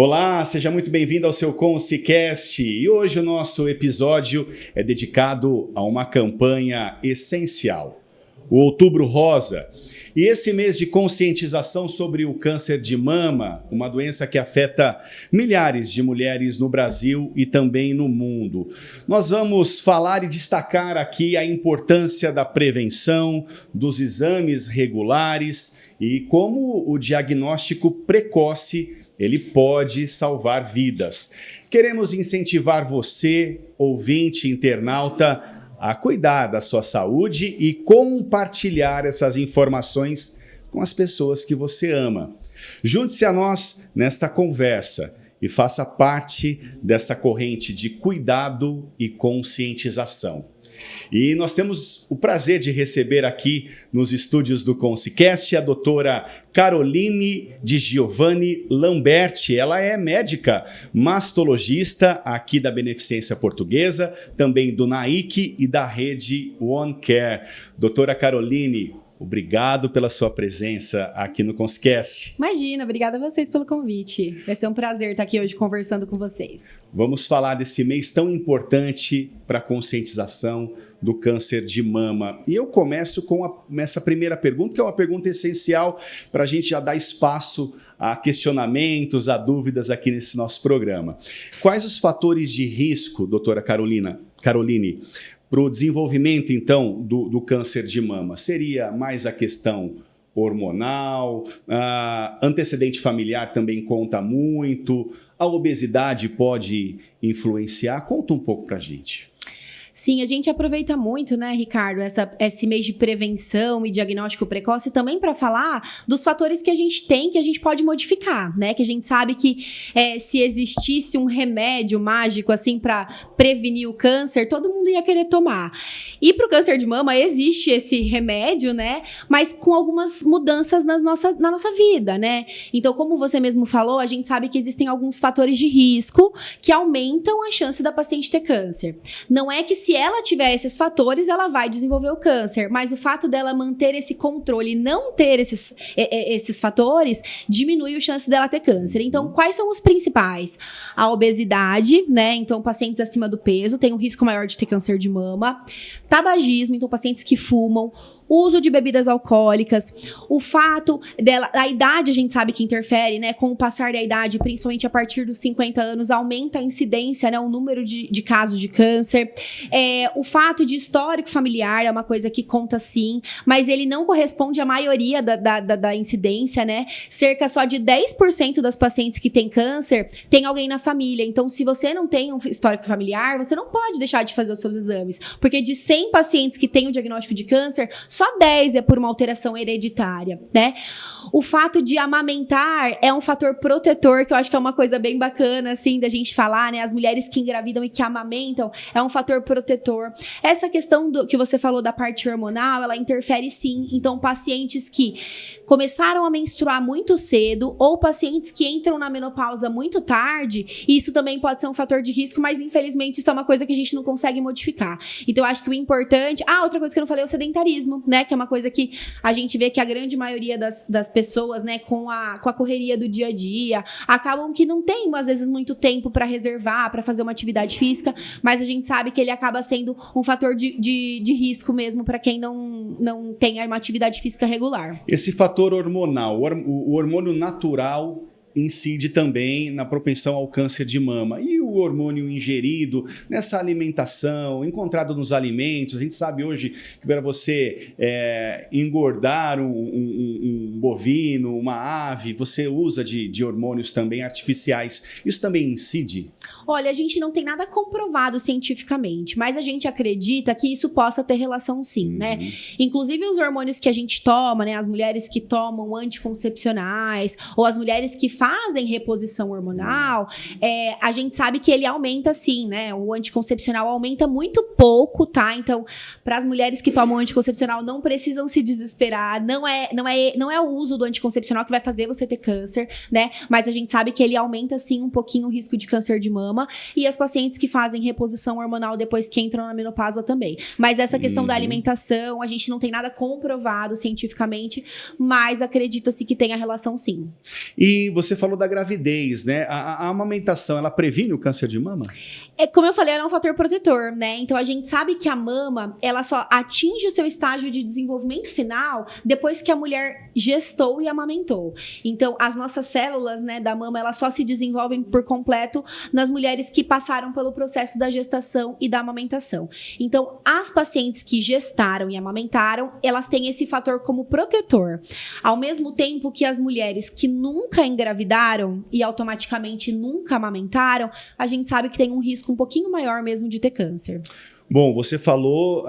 Olá, seja muito bem-vindo ao seu Conscicast. E hoje o nosso episódio é dedicado a uma campanha essencial, o Outubro Rosa. E esse mês de conscientização sobre o câncer de mama, uma doença que afeta milhares de mulheres no Brasil e também no mundo. Nós vamos falar e destacar aqui a importância da prevenção, dos exames regulares e como o diagnóstico precoce ele pode salvar vidas. Queremos incentivar você, ouvinte, internauta, a cuidar da sua saúde e compartilhar essas informações com as pessoas que você ama. Junte-se a nós nesta conversa e faça parte dessa corrente de cuidado e conscientização. E nós temos o prazer de receber aqui nos estúdios do Conscicast a doutora Caroline Di Giovanni Lamberti. Ela é médica mastologista aqui da Beneficência Portuguesa, também do NAIC e da rede OneCare. Doutora Caroline, obrigado pela sua presença aqui no Conscicast. Imagina, obrigada a vocês pelo convite. Vai ser um prazer estar aqui hoje conversando com vocês. Vamos falar desse mês tão importante para a conscientização do câncer de mama. E eu começo com essa primeira pergunta, que é uma pergunta essencial para a gente já dar espaço a questionamentos, a dúvidas aqui nesse nosso programa. Quais os fatores de risco, doutora Caroline, para o desenvolvimento, então, do câncer de mama? Seria mais a questão hormonal, antecedente familiar também conta muito, a obesidade pode influenciar? Conta um pouco para a gente. Sim, a gente aproveita muito, né, Ricardo, esse mês de prevenção e diagnóstico precoce também para falar dos fatores que a gente tem, que a gente pode modificar, né? Que a gente sabe que se existisse um remédio mágico, assim, para prevenir o câncer, todo mundo ia querer tomar. E para o câncer de mama existe esse remédio, né? Mas com algumas mudanças na nossa vida, né? Então, como você mesmo falou, a gente sabe que existem alguns fatores de risco que aumentam a chance da paciente ter câncer. Não é que se ela tiver esses fatores, ela vai desenvolver o câncer. Mas o fato dela manter esse controle e não ter esses fatores, diminui a chance dela ter câncer. Então, quais são os principais? A obesidade, né? Então, pacientes acima do peso têm um risco maior de ter câncer de mama. Tabagismo, então pacientes que fumam. Uso de bebidas alcoólicas, o fato da idade a gente sabe que interfere, né? Com o passar da idade, principalmente a partir dos 50 anos, aumenta a incidência, né? O número de casos de câncer. O fato de histórico familiar é uma coisa que conta sim, mas ele não corresponde à maioria da incidência, né? Cerca só de 10% das pacientes que têm câncer tem alguém na família. Então, se você não tem um histórico familiar, você não pode deixar de fazer os seus exames. Porque de 100 pacientes que têm o diagnóstico de câncer, só 10 é por uma alteração hereditária, né? O fato de amamentar é um fator protetor, que eu acho que é uma coisa bem bacana, assim, da gente falar, né? As mulheres que engravidam e que amamentam é um fator protetor. Essa questão que você falou da parte hormonal, ela interfere sim. Então, pacientes que começaram a menstruar muito cedo ou pacientes que entram na menopausa muito tarde, isso também pode ser um fator de risco, mas infelizmente isso é uma coisa que a gente não consegue modificar. Então, eu acho que o importante... outra coisa que eu não falei é o sedentarismo, né? Que é uma coisa que a gente vê que a grande maioria das pessoas, né, com a correria do dia a dia, acabam que não tem, às vezes, muito tempo para reservar, para fazer uma atividade física, mas a gente sabe que ele acaba sendo um fator de risco mesmo para quem não tem uma atividade física regular. Esse fator hormonal, o hormônio natural incide também na propensão ao câncer de mama. E o hormônio ingerido nessa alimentação, encontrado nos alimentos, a gente sabe hoje que para você engordar um bovino, uma ave, você usa de hormônios também artificiais. Isso também incide? Olha, a gente não tem nada comprovado cientificamente, mas a gente acredita que isso possa ter relação sim, né? Inclusive os hormônios que a gente toma, né? As mulheres que tomam anticoncepcionais ou as mulheres que fazem reposição hormonal, a gente sabe que ele aumenta sim, né? O anticoncepcional aumenta muito pouco, tá? Então, para as mulheres que tomam anticoncepcional, não precisam se desesperar. Não é o uso do anticoncepcional que vai fazer você ter câncer, né? Mas a gente sabe que ele aumenta sim um pouquinho o risco de câncer de mama. E as pacientes que fazem reposição hormonal depois que entram na menopausa também. Mas essa questão da alimentação, a gente não tem nada comprovado cientificamente, mas acredita-se que tem a relação sim. E você falou da gravidez, né? A amamentação, ela previne o câncer de mama? Como eu falei, ela é um fator protetor, né? Então, a gente sabe que a mama, ela só atinge o seu estágio de desenvolvimento final depois que a mulher gestou e amamentou. Então, as nossas células, né, da mama, elas só se desenvolvem por completo nas mulheres que passaram pelo processo da gestação e da amamentação. Então, as pacientes que gestaram e amamentaram, elas têm esse fator como protetor. Ao mesmo tempo que as mulheres que nunca engravidaram e automaticamente nunca amamentaram, a gente sabe que tem um risco um pouquinho maior mesmo de ter câncer. Bom, você falou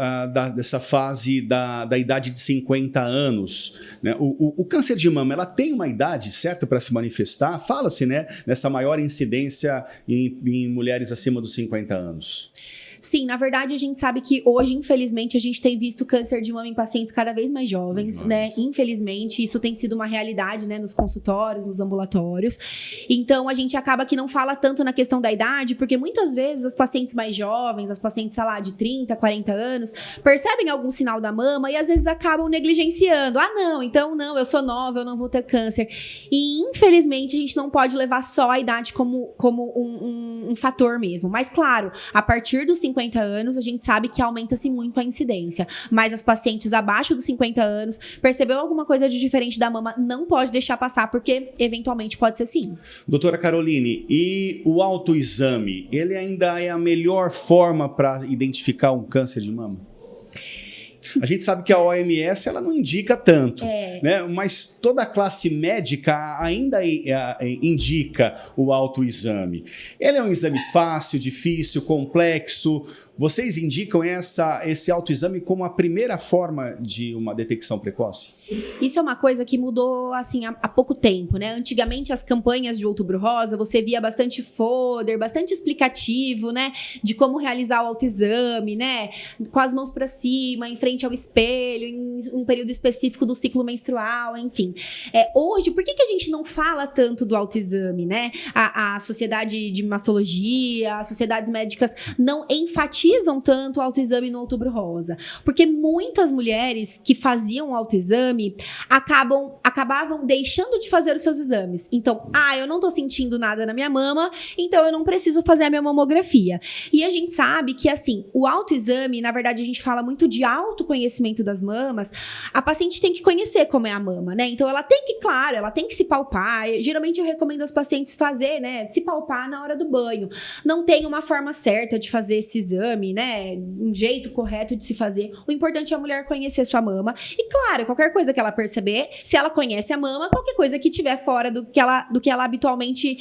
dessa fase da idade de 50 anos. Né? O câncer de mama, ela tem uma idade certa para se manifestar? Fala-se, né, nessa maior incidência em mulheres acima dos 50 anos. Sim, na verdade, a gente sabe que hoje, infelizmente, a gente tem visto câncer de mama em pacientes cada vez mais jovens, né? Infelizmente, isso tem sido uma realidade, né? Nos consultórios, nos ambulatórios. Então, a gente acaba que não fala tanto na questão da idade, porque muitas vezes as pacientes mais jovens, as pacientes, sei lá, de 30, 40 anos, percebem algum sinal da mama e às vezes acabam negligenciando. Ah, não, então não, eu sou nova, eu não vou ter câncer. E, infelizmente, a gente não pode levar só a idade como um fator mesmo. Mas, claro, a partir dos 50 anos, a gente sabe que aumenta-se muito a incidência. Mas as pacientes abaixo dos 50 anos, percebeu alguma coisa de diferente da mama, não pode deixar passar, porque eventualmente pode ser sim. Doutora Caroline, e o autoexame, ele ainda é a melhor forma para identificar um câncer de mama? A gente sabe que a OMS ela não indica tanto, né? Mas toda a classe médica ainda indica o autoexame. Ele é um exame fácil, difícil, complexo. Vocês indicam esse autoexame como a primeira forma de uma detecção precoce? Isso é uma coisa que mudou assim há pouco tempo, né? Antigamente, as campanhas de Outubro Rosa, você via bastante folder, bastante explicativo, né? De como realizar o autoexame, né? Com as mãos para cima, em frente ao espelho, em um período específico do ciclo menstrual, enfim. Hoje, por que a gente não fala tanto do autoexame, né? A Sociedade de Mastologia, as sociedades médicas não enfatizam tanto o autoexame no Outubro Rosa. Porque muitas mulheres que faziam o autoexame acabavam deixando de fazer os seus exames. Então, eu não tô sentindo nada na minha mama, então eu não preciso fazer a minha mamografia. E a gente sabe que, assim, o autoexame, na verdade, a gente fala muito de autoconhecimento das mamas, a paciente tem que conhecer como é a mama, né? Então, ela tem que se palpar. Geralmente, eu recomendo as pacientes fazer, né? Se palpar na hora do banho. Não tem uma forma certa de fazer esse exame, né? Um jeito correto de se fazer. O importante é a mulher conhecer sua mama. E, claro, qualquer coisa que ela perceber, se ela conhece a mama, qualquer coisa que tiver fora do que ela habitualmente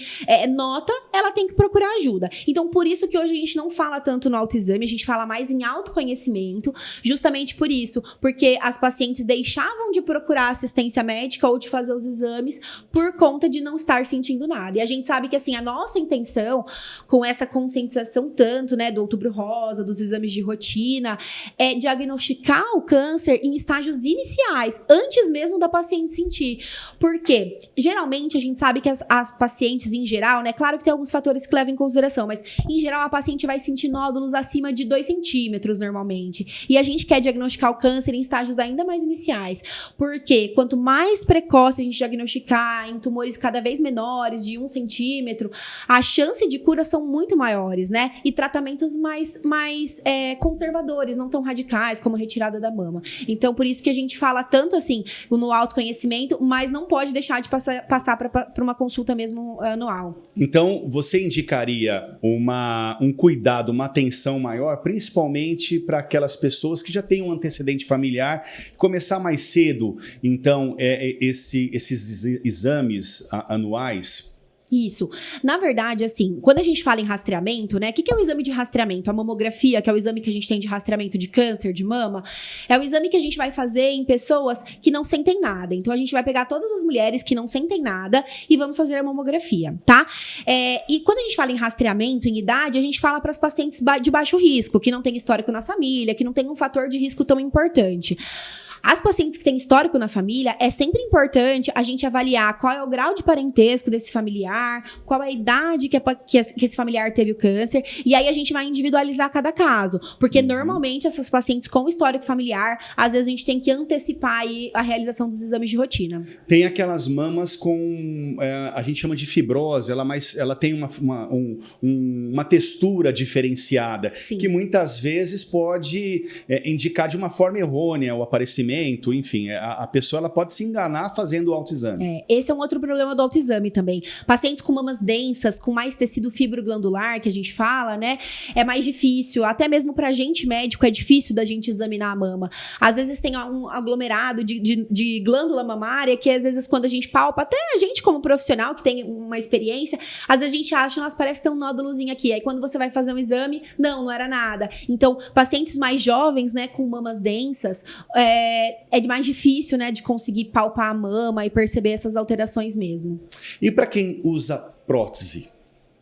nota, ela tem que procurar ajuda. Então, por isso que hoje a gente não fala tanto no autoexame, a gente fala mais em autoconhecimento, justamente por isso, porque as pacientes deixavam de procurar assistência médica ou de fazer os exames por conta de não estar sentindo nada. E a gente sabe que, assim, a nossa intenção com essa conscientização tanto, né, do Outubro Rosa, dos exames de rotina, é diagnosticar o câncer em estágios iniciais, antes mesmo da paciente sentir. Porque, geralmente, a gente sabe que as pacientes, em geral, né? Claro que tem alguns fatores que levam em consideração, mas, em geral, a paciente vai sentir nódulos acima de 2 centímetros, normalmente. E a gente quer diagnosticar o câncer em estágios ainda mais iniciais. Porque, quanto mais precoce a gente diagnosticar em tumores cada vez menores, de 1 centímetro, a chance de cura são muito maiores, né? E tratamentos mais conservadores, não tão radicais, como retirada da mama. Então, por isso que a gente fala tanto assim no autoconhecimento, mas não pode deixar de passar para uma consulta mesmo anual. Então, você indicaria um cuidado, uma atenção maior, principalmente para aquelas pessoas que já têm um antecedente familiar, começar mais cedo, então, esses exames anuais? Isso. Na verdade, assim, quando a gente fala em rastreamento, né? O que é o exame de rastreamento? A mamografia, que é o exame que a gente tem de rastreamento de câncer de mama, é o exame que a gente vai fazer em pessoas que não sentem nada. Então, a gente vai pegar todas as mulheres que não sentem nada e vamos fazer a mamografia, tá? E quando a gente fala em rastreamento, em idade, a gente fala para as pacientes de baixo risco, que não tem histórico na família, que não tem um fator de risco tão importante. As pacientes que têm histórico na família, é sempre importante a gente avaliar qual é o grau de parentesco desse familiar, qual é a idade que esse familiar teve o câncer, e aí a gente vai individualizar cada caso. Porque normalmente essas pacientes com histórico familiar, às vezes a gente tem que antecipar aí a realização dos exames de rotina. Tem aquelas mamas com, a gente chama de fibrose, ela tem uma textura diferenciada, Sim. que muitas vezes pode indicar de uma forma errônea o aparecimento, enfim, a pessoa ela pode se enganar fazendo o autoexame. Esse é um outro problema do autoexame também. Pacientes com mamas densas, com mais tecido fibroglandular, que a gente fala, né, é mais difícil, até mesmo pra gente médico é difícil da gente examinar a mama. Às vezes tem um aglomerado de glândula mamária, que às vezes quando a gente palpa, até a gente como profissional que tem uma experiência, às vezes a gente acha, nossa, parece ter um nódulozinho aqui. Aí quando você vai fazer um exame, não era nada. Então, pacientes mais jovens, né, com mamas densas, é mais difícil, né, de conseguir palpar a mama e perceber essas alterações mesmo. E para quem usa prótese,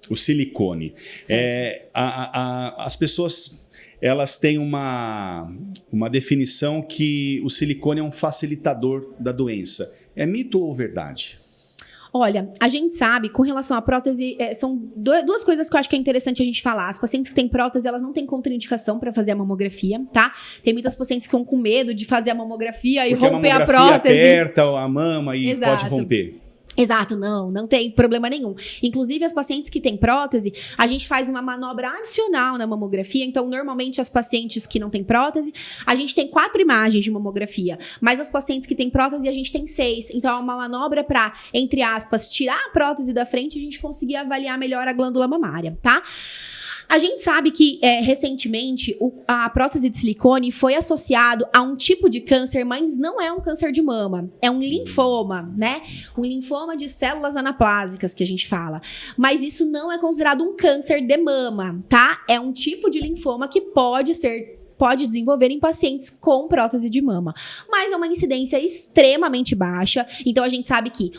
o silicone, as pessoas elas têm uma definição que o silicone é um facilitador da doença. É mito ou verdade? Olha, a gente sabe, com relação à prótese, são duas coisas que eu acho que é interessante a gente falar. As pacientes que têm prótese, elas não têm contraindicação para fazer a mamografia, tá? Tem muitas pacientes que ficam com medo de fazer a mamografia e romper a prótese. Aperta a mama e pode romper. Exato, não tem problema nenhum. Inclusive, as pacientes que têm prótese, a gente faz uma manobra adicional na mamografia. Então, normalmente, as pacientes que não têm prótese, a gente tem 4 imagens de mamografia. Mas as pacientes que têm prótese, a gente tem 6. Então, é uma manobra para, entre aspas, tirar a prótese da frente e a gente conseguir avaliar melhor a glândula mamária, tá? A gente sabe que, recentemente, a prótese de silicone foi associado a um tipo de câncer, mas não é um câncer de mama. É um linfoma, né? Um linfoma de células anaplásicas, que a gente fala. Mas isso não é considerado um câncer de mama, tá? É um tipo de linfoma que pode desenvolver em pacientes com prótese de mama. Mas é uma incidência extremamente baixa. Então, a gente sabe que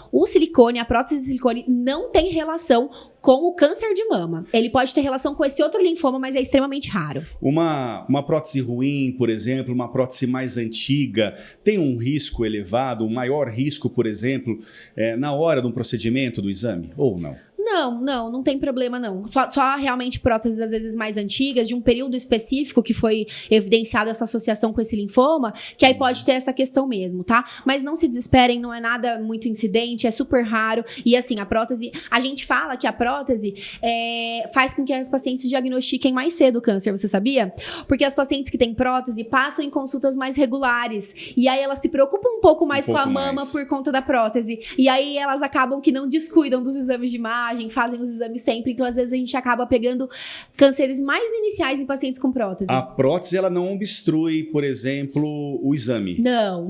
a prótese de silicone, não tem relação com o câncer de mama. Ele pode ter relação com esse outro linfoma, mas é extremamente raro. Uma prótese ruim, por exemplo, uma prótese mais antiga, tem um risco elevado, um maior risco, por exemplo, na hora do procedimento do exame, ou não? Não tem problema não. Só realmente próteses às vezes mais antigas, de um período específico que foi evidenciada essa associação com esse linfoma, que aí pode ter essa questão mesmo, tá? Mas não se desesperem, não é nada muito incidente, é super raro. E assim, a gente fala que a prótese faz com que as pacientes diagnostiquem mais cedo o câncer, você sabia? Porque as pacientes que têm prótese passam em consultas mais regulares. E aí elas se preocupam um pouco mais com a mama por conta da prótese. E aí elas acabam que não descuidam dos exames de imagem, fazem os exames sempre, então às vezes a gente acaba pegando cânceres mais iniciais em pacientes com prótese. A prótese, ela não obstrui, por exemplo, o exame? Não.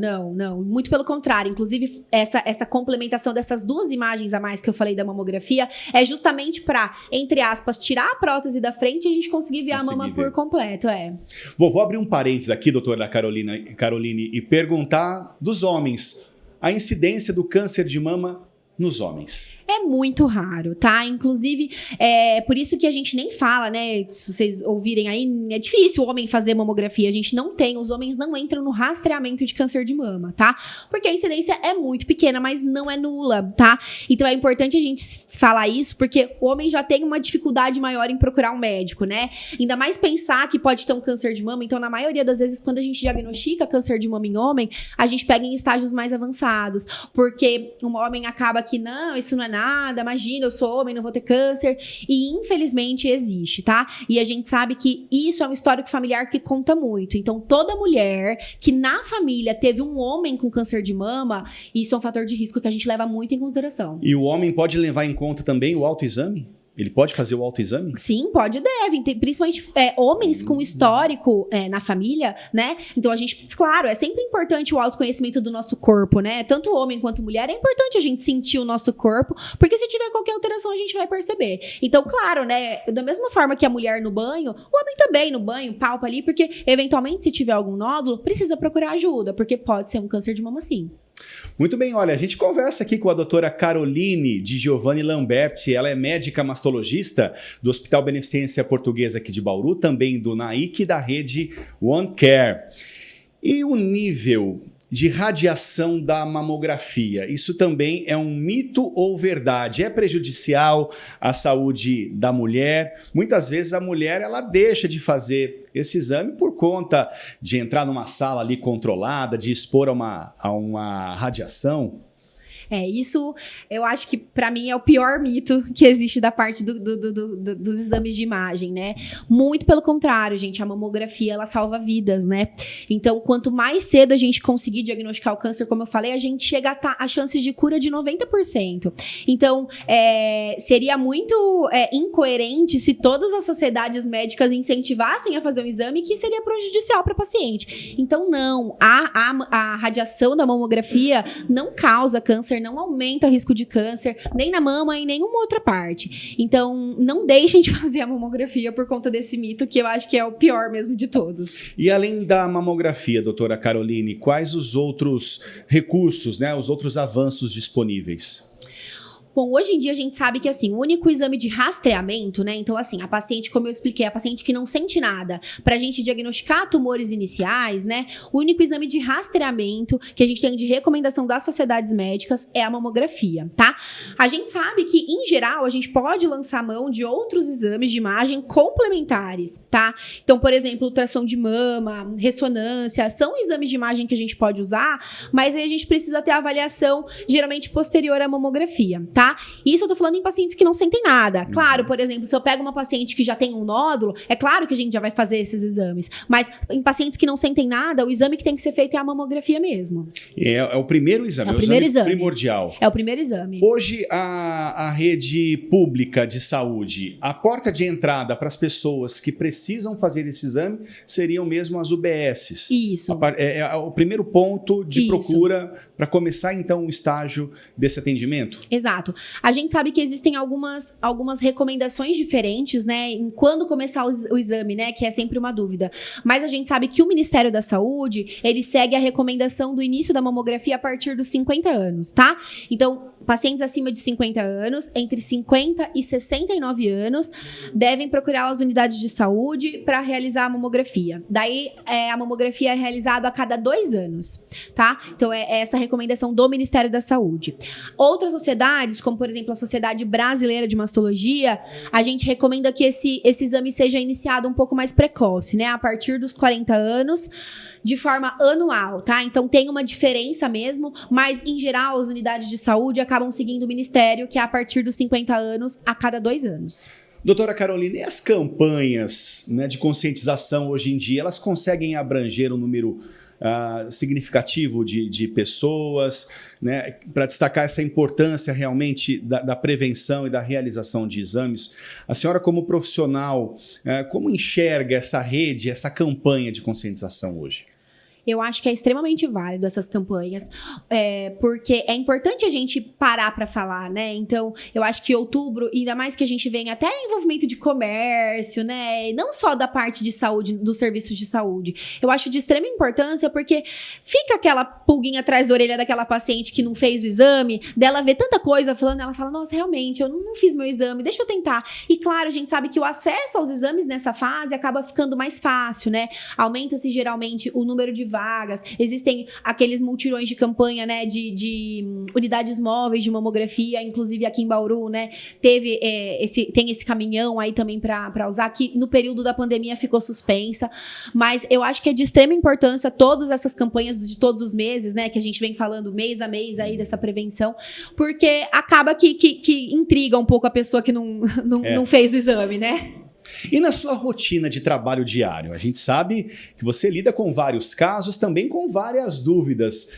Muito pelo contrário. Inclusive, essa complementação dessas 2 imagens a mais que eu falei da mamografia é justamente para, entre aspas, tirar a prótese da frente e a gente conseguir ver a mama por completo. Vou abrir um parênteses aqui, doutora Caroline, e perguntar dos homens. A incidência do câncer de mama nos homens? É muito raro, tá? Inclusive, por isso que a gente nem fala, né? Se vocês ouvirem aí, é difícil o homem fazer mamografia. A gente não tem, os homens não entram no rastreamento de câncer de mama, tá? Porque a incidência é muito pequena, mas não é nula, tá? Então é importante a gente falar isso, porque o homem já tem uma dificuldade maior em procurar um médico, né? Ainda mais pensar que pode ter um câncer de mama. Então, na maioria das vezes, quando a gente diagnostica câncer de mama em homem, a gente pega em estágios mais avançados. Porque um homem acaba que, não, isso não é nada, imagina, eu sou homem, não vou ter câncer. E infelizmente existe, tá? E a gente sabe que isso é um histórico familiar que conta muito. Então, toda mulher que na família teve um homem com câncer de mama, isso é um fator de risco que a gente leva muito em consideração. E o homem pode levar em conta também o autoexame? Ele pode fazer o autoexame? Sim, pode e deve. Principalmente homens com histórico na família, né? Então, a gente, claro, é sempre importante o autoconhecimento do nosso corpo, né? Tanto homem quanto mulher, é importante a gente sentir o nosso corpo, porque se tiver qualquer alteração, a gente vai perceber. Então, claro, né? Da mesma forma que a mulher no banho, o homem também no banho, palpa ali, porque eventualmente, se tiver algum nódulo, precisa procurar ajuda, porque pode ser um câncer de mama, sim. Muito bem, olha, a gente conversa aqui com a doutora Caroline de Giovanni Lamberti. Ela é médica mastologista do Hospital Beneficência Portuguesa aqui de Bauru, também do NAIC e da rede OneCare. E o nível de radiação da mamografia. Isso também é um mito ou verdade? É prejudicial à saúde da mulher? Muitas vezes a mulher ela deixa de fazer esse exame por conta de entrar numa sala ali controlada, de expor a uma radiação. Isso eu acho que pra mim é o pior mito que existe da parte dos exames de imagem, né? Muito pelo contrário, gente, a mamografia ela salva vidas, né? Então, quanto mais cedo a gente conseguir diagnosticar o câncer, como eu falei, a gente chega a chances de cura de 90%. Então, seria muito incoerente se todas as sociedades médicas incentivassem a fazer um exame que seria prejudicial para o paciente. Então, não, a radiação da mamografia não causa câncer, não aumenta o risco de câncer, nem na mama e nenhuma outra parte. Então, não deixem de fazer a mamografia por conta desse mito, que eu acho que é o pior mesmo de todos. E além da mamografia, doutora Caroline, quais os outros recursos, né, os outros avanços disponíveis? Bom, hoje em dia a gente sabe que, assim, o único exame de rastreamento, né? Então, assim, a paciente, como eu expliquei, a paciente que não sente nada, pra gente diagnosticar tumores iniciais, né? O único exame de rastreamento que a gente tem de recomendação das sociedades médicas é a mamografia, tá? A gente sabe que, em geral, a gente pode lançar mão de outros exames de imagem complementares, tá? Então, por exemplo, ultrassom de mama, ressonância, são exames de imagem que a gente pode usar, mas aí a gente precisa ter a avaliação, geralmente, posterior à mamografia, tá? Isso eu tô falando em pacientes que não sentem nada. Claro, por exemplo, se eu pego uma paciente que já tem um nódulo, é claro que a gente já vai fazer esses exames. Mas em pacientes que não sentem nada, o exame que tem que ser feito é a mamografia mesmo. É o primeiro exame, é o primeiro exame primordial. É o primeiro exame. Hoje, a rede pública de saúde, a porta de entrada para as pessoas que precisam fazer esse exame seriam mesmo as UBSs. Isso. É o primeiro ponto de procura para começar, então, o estágio desse atendimento? Exato. A gente sabe que existem algumas recomendações diferentes, né, em quando começar o exame, né, que é sempre uma dúvida. Mas a gente sabe que o Ministério da Saúde, ele segue a recomendação do início da mamografia a partir dos 50 anos, tá? Então, pacientes acima de 50 anos, entre 50 e 69 anos, devem procurar as unidades de saúde para realizar a mamografia. Daí, a mamografia é realizada a cada 2 anos, tá? Então, é essa recomendação do Ministério da Saúde. Outras sociedades, como por exemplo a Sociedade Brasileira de Mastologia, a gente recomenda que esse exame seja iniciado um pouco mais precoce, né? A partir dos 40 anos, de forma anual, tá? Então tem uma diferença mesmo, mas em geral as unidades de saúde acabam seguindo o Ministério, que é a partir dos 50 anos, a cada 2 anos. Doutora Caroline, e as campanhas, né, de conscientização hoje em dia, elas conseguem abranger um número significativo de pessoas, né, para destacar essa importância realmente da prevenção e da realização de exames? A senhora, como profissional, como enxerga essa rede, essa campanha de conscientização hoje? Eu acho que é extremamente válido essas campanhas, porque é importante a gente parar para falar, né? Então, eu acho que outubro, ainda mais que a gente vem até envolvimento de comércio, né? Não só da parte de saúde, dos serviços de saúde. Eu acho de extrema importância porque fica aquela pulguinha atrás da orelha daquela paciente que não fez o exame, dela ver tanta coisa falando, ela fala, nossa, realmente, eu não fiz meu exame, deixa eu tentar. E claro, a gente sabe que o acesso aos exames nessa fase acaba ficando mais fácil, né? Aumenta-se geralmente o número de vagas, existem aqueles multirões de campanha, né, de unidades móveis de mamografia, inclusive aqui em Bauru, né, tem esse caminhão aí também para usar, que no período da pandemia ficou suspensa, mas eu acho que é de extrema importância todas essas campanhas de todos os meses, né, que a gente vem falando mês a mês aí dessa prevenção, porque acaba que intriga um pouco a pessoa que não fez o exame, né? E na sua rotina de trabalho diário? A gente sabe que você lida com vários casos, também com várias dúvidas.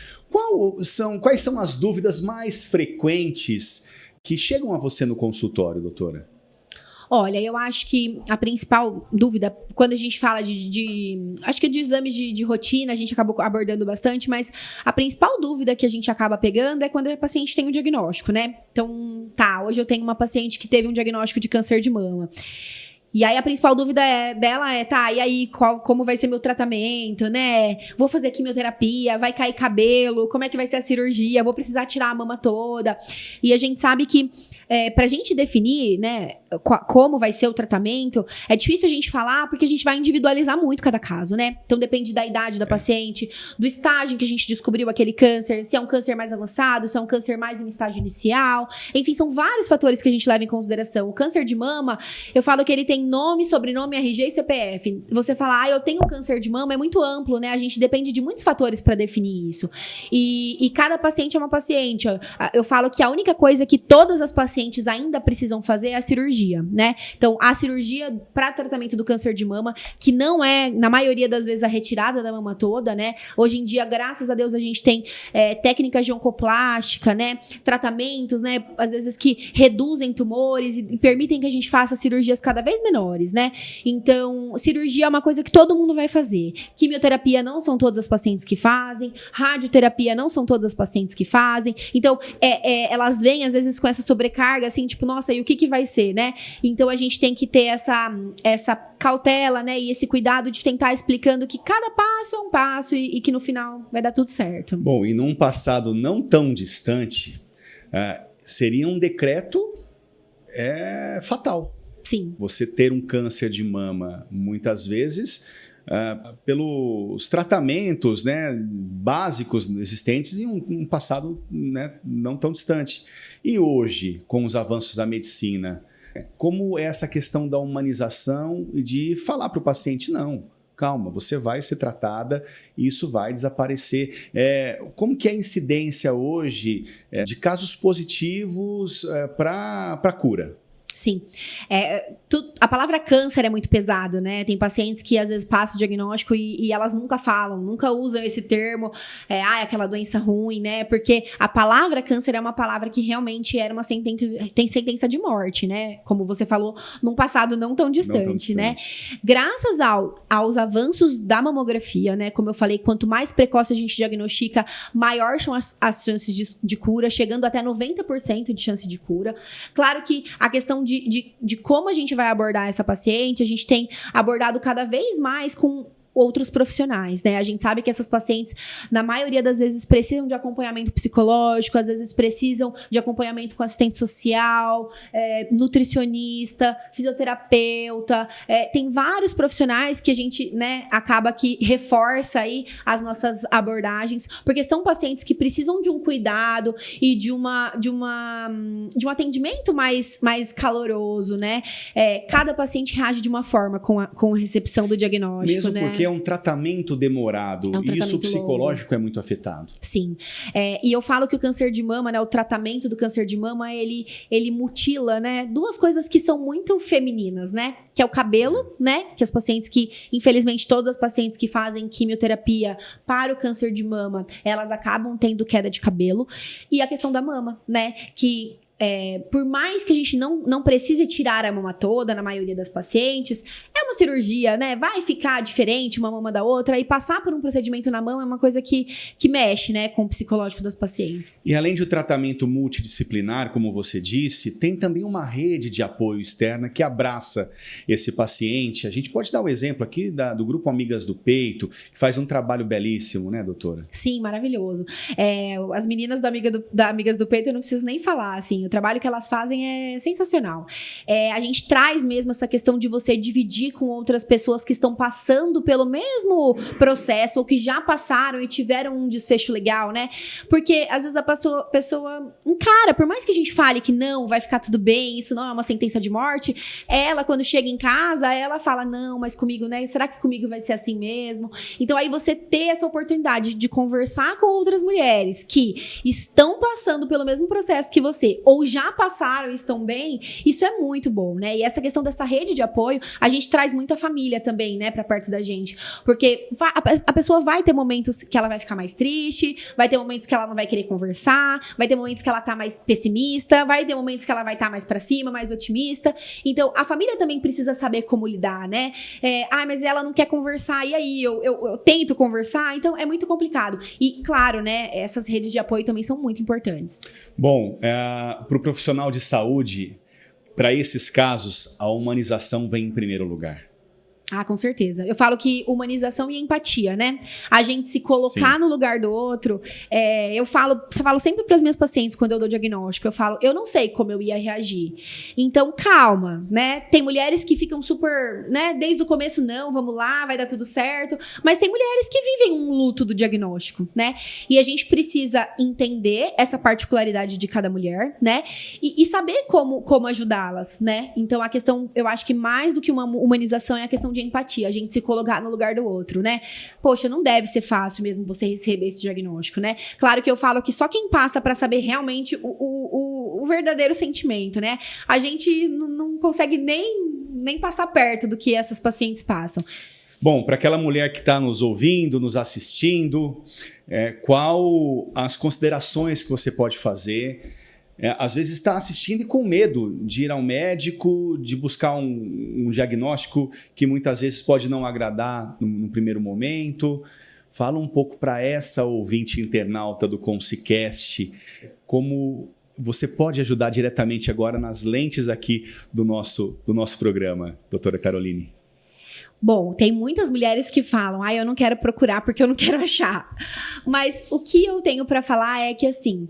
Quais são as dúvidas mais frequentes que chegam a você no consultório, doutora? Olha, eu acho que a principal dúvida, quando a gente fala acho que de exames de rotina, a gente acabou abordando bastante, mas a principal dúvida que a gente acaba pegando é quando a paciente tem um diagnóstico, né? Então, hoje eu tenho uma paciente que teve um diagnóstico de câncer de mama. E aí a principal dúvida dela é, tá, e aí como vai ser meu tratamento, né? Vou fazer quimioterapia, vai cair cabelo, como é que vai ser a cirurgia? Vou precisar tirar a mama toda. E a gente sabe que pra gente definir, né, como vai ser o tratamento, é difícil a gente falar porque a gente vai individualizar muito cada caso, né? Então depende da idade da paciente, do estágio em que a gente descobriu aquele câncer, se é um câncer mais avançado, se é um câncer mais em estágio inicial. Enfim, são vários fatores que a gente leva em consideração. O câncer de mama, eu falo que ele tem nome, sobrenome, RG e CPF. Você falar, eu tenho câncer de mama, é muito amplo, né? A gente depende de muitos fatores para definir isso. E cada paciente é uma paciente. Eu falo que a única coisa que todas as pacientes ainda precisam fazer é a cirurgia, né? Então, a cirurgia para tratamento do câncer de mama, que não é, na maioria das vezes, a retirada da mama toda, né? Hoje em dia, graças a Deus, a gente tem técnicas de oncoplástica, né? Tratamentos, né? Às vezes que reduzem tumores e permitem que a gente faça cirurgias cada vez menores, né? Então, cirurgia é uma coisa que todo mundo vai fazer. Quimioterapia não são todas as pacientes que fazem, radioterapia não são todas as pacientes que fazem. Então, elas vêm, às vezes, com essa sobrecarga, assim, tipo, nossa, e o que vai ser, né? Então, a gente tem que ter essa cautela, né? E esse cuidado de tentar explicando que cada passo é um passo e que no final vai dar tudo certo. Bom, e num passado não tão distante, seria um decreto fatal. Sim. Você ter um câncer de mama, muitas vezes, pelos tratamentos, né, básicos existentes em um passado, né, não tão distante. E hoje, com os avanços da medicina, como é essa questão da humanização e de falar para o paciente, não, calma, você vai ser tratada e isso vai desaparecer. Como que é a incidência hoje de casos positivos para cura? Sim. A palavra câncer é muito pesado, né? Tem pacientes que às vezes passam o diagnóstico e elas nunca falam, nunca usam esse termo, aquela doença ruim, né? Porque a palavra câncer é uma palavra que realmente era tem sentença de morte, né? Como você falou, num passado não tão distante, né? Graças aos avanços da mamografia, né? Como eu falei, quanto mais precoce a gente diagnostica, maior são as chances de cura, chegando até 90% de chance de cura. Claro que a questão de como a gente vai abordar essa paciente, a gente tem abordado cada vez mais com outros profissionais, né? A gente sabe que essas pacientes, na maioria das vezes, precisam de acompanhamento psicológico, às vezes precisam de acompanhamento com assistente social, nutricionista, fisioterapeuta. Tem vários profissionais que a gente, né, acaba que reforça aí as nossas abordagens, porque são pacientes que precisam de um cuidado e de um atendimento mais caloroso, né? Cada paciente reage de uma forma com a recepção do diagnóstico, mesmo, né? Porque é um tratamento demorado e isso psicológico longo. É muito afetado. Sim. E eu falo que o câncer de mama, né, o tratamento do câncer de mama, ele mutila, né, duas coisas que são muito femininas, né? Que é o cabelo, né? Que as pacientes infelizmente, todas as pacientes que fazem quimioterapia para o câncer de mama, elas acabam tendo queda de cabelo. E a questão da mama, né? Que por mais que a gente não precise tirar a mama toda, na maioria das pacientes, é uma cirurgia, né? Vai ficar diferente uma mama da outra, e passar por um procedimento na mama é uma coisa que mexe, né, com o psicológico das pacientes. E além de tratamento multidisciplinar, como você disse, tem também uma rede de apoio externa que abraça esse paciente. A gente pode dar o exemplo aqui do Grupo Amigas do Peito, que faz um trabalho belíssimo, né, doutora? Sim, maravilhoso. As meninas da Amigas do Peito, eu não preciso nem falar, assim, o trabalho que elas fazem é sensacional. A gente traz mesmo essa questão de você dividir com outras pessoas que estão passando pelo mesmo processo ou que já passaram e tiveram um desfecho legal, né? Porque às vezes a pessoa encara, por mais que a gente fale que não, vai ficar tudo bem, isso não é uma sentença de morte, ela, quando chega em casa, ela fala, não, mas comigo, né? Será que comigo vai ser assim mesmo? Então aí você ter essa oportunidade de conversar com outras mulheres que estão passando pelo mesmo processo que você, ou já passaram e estão bem, isso é muito bom, né? E essa questão dessa rede de apoio, a gente traz muita família também, né, pra perto da gente. Porque a pessoa vai ter momentos que ela vai ficar mais triste, vai ter momentos que ela não vai querer conversar, vai ter momentos que ela tá mais pessimista, vai ter momentos que ela vai estar mais pra cima, mais otimista. Então, a família também precisa saber como lidar, né? Mas ela não quer conversar, e aí eu tento conversar, então é muito complicado. E, claro, né, essas redes de apoio também são muito importantes. Bom, para o profissional de saúde, para esses casos, a humanização vem em primeiro lugar. Ah, com certeza. Eu falo que humanização e empatia, né? A gente se colocar no lugar do outro. Eu falo sempre para as minhas pacientes quando eu dou diagnóstico, eu não sei como eu ia reagir. Então, calma, né? Tem mulheres que ficam super, né? Desde o começo, não, vamos lá, vai dar tudo certo. Mas tem mulheres que vivem um luto do diagnóstico, né? E a gente precisa entender essa particularidade de cada mulher, né? E saber como ajudá-las, né? Então, a questão, eu acho que mais do que uma humanização é a questão de empatia, a gente se colocar no lugar do outro, né? Poxa, não deve ser fácil mesmo você receber esse diagnóstico, né? Claro que eu falo que só quem passa para saber realmente o verdadeiro sentimento, né? A gente não consegue nem passar perto do que essas pacientes passam. Bom, para aquela mulher que está nos ouvindo, nos assistindo, qual as considerações que você pode fazer? Às vezes está assistindo e com medo de ir ao médico, de buscar um diagnóstico que muitas vezes pode não agradar no primeiro momento. Fala um pouco para essa ouvinte internauta do ConsiCast, como você pode ajudar diretamente agora nas lentes aqui do nosso programa, doutora Caroline. Bom, tem muitas mulheres que falam, eu não quero procurar porque eu não quero achar. Mas o que eu tenho para falar é que, assim,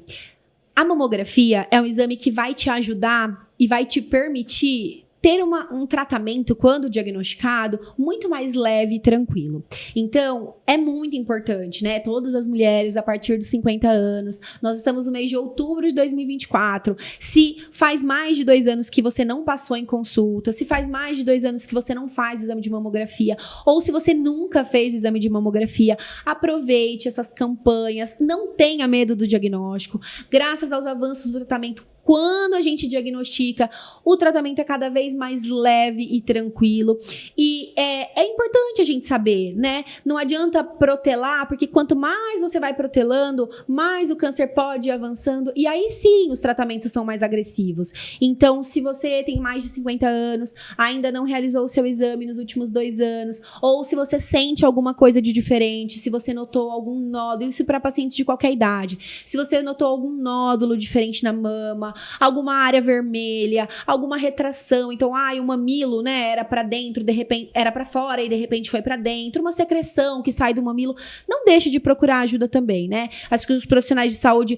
a mamografia é um exame que vai te ajudar e vai te permitir ter um tratamento, quando diagnosticado, muito mais leve e tranquilo. Então, é muito importante, né? Todas as mulheres a partir dos 50 anos, nós estamos no mês de outubro de 2024. Se faz mais de 2 anos que você não passou em consulta, se faz mais de 2 anos que você não faz o exame de mamografia, ou se você nunca fez o exame de mamografia, aproveite essas campanhas, não tenha medo do diagnóstico. Graças aos avanços do tratamento, quando a gente diagnostica, o tratamento é cada vez mais leve e tranquilo. E é importante a gente saber, né? Não adianta protelar, porque quanto mais você vai protelando, mais o câncer pode ir avançando. E aí sim, os tratamentos são mais agressivos. Então, se você tem mais de 50 anos, ainda não realizou o seu exame nos últimos 2 anos, ou se você sente alguma coisa de diferente, se você notou algum nódulo, isso para pacientes de qualquer idade. Se você notou algum nódulo diferente na mama, alguma área vermelha, alguma retração, então, o mamilo, né, era para dentro, de repente, era para fora e de repente foi para dentro, uma secreção que sai do mamilo, não deixe de procurar ajuda também, né? Acho que os profissionais de saúde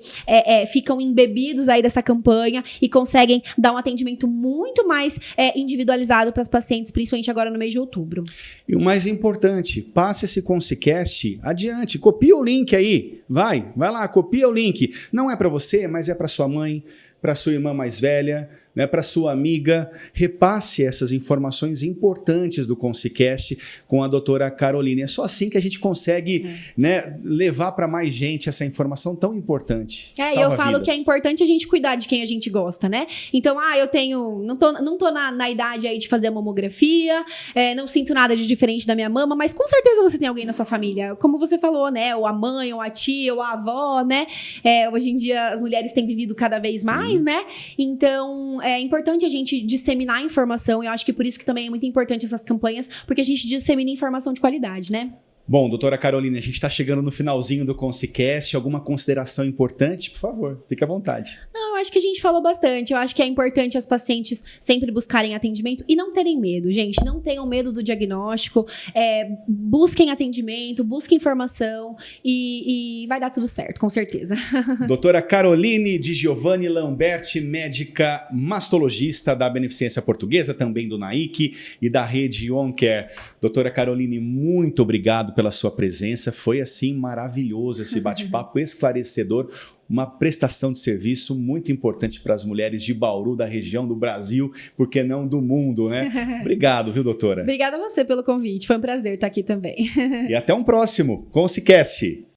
ficam embebidos aí dessa campanha e conseguem dar um atendimento muito mais individualizado para as pacientes, principalmente agora no mês de outubro. E o mais importante, passe esse ConsiCast adiante, copia o link aí, vai lá, copia o link. Não é para você, mas é para sua mãe, para sua irmã mais velha, né, para sua amiga. Repasse essas informações importantes do ConsiCast com a doutora Caroline. É só assim que a gente consegue né, levar para mais gente essa informação tão importante. Eu falo que é importante a gente cuidar de quem a gente gosta, né? Então, eu tenho... Não tô na idade aí de fazer a mamografia, não sinto nada de diferente da minha mama, mas com certeza você tem alguém na sua família, como você falou, né? Ou a mãe, ou a tia, ou a avó, né? Hoje em dia as mulheres têm vivido cada vez mais, né? Então, é importante a gente disseminar a informação, e eu acho que por isso que também é muito importante essas campanhas, porque a gente dissemina informação de qualidade, né? Bom, doutora Caroline, a gente está chegando no finalzinho do ConsiCast. Alguma consideração importante? Por favor, fique à vontade. Não, eu acho que a gente falou bastante. Eu acho que é importante as pacientes sempre buscarem atendimento e não terem medo, gente. Não tenham medo do diagnóstico. Busquem atendimento, busquem informação e vai dar tudo certo, com certeza. Doutora Caroline Di Giovanni Lamberti, médica mastologista da Beneficência Portuguesa, também do NAIC e da rede OnCare. Doutora Caroline, muito obrigado pela sua presença, foi assim maravilhoso esse bate-papo esclarecedor, uma prestação de serviço muito importante para as mulheres de Bauru, da região do Brasil, por que não do mundo, né? Obrigado, viu, doutora? Obrigada a você pelo convite, foi um prazer estar aqui também. E até um próximo ConsiCast.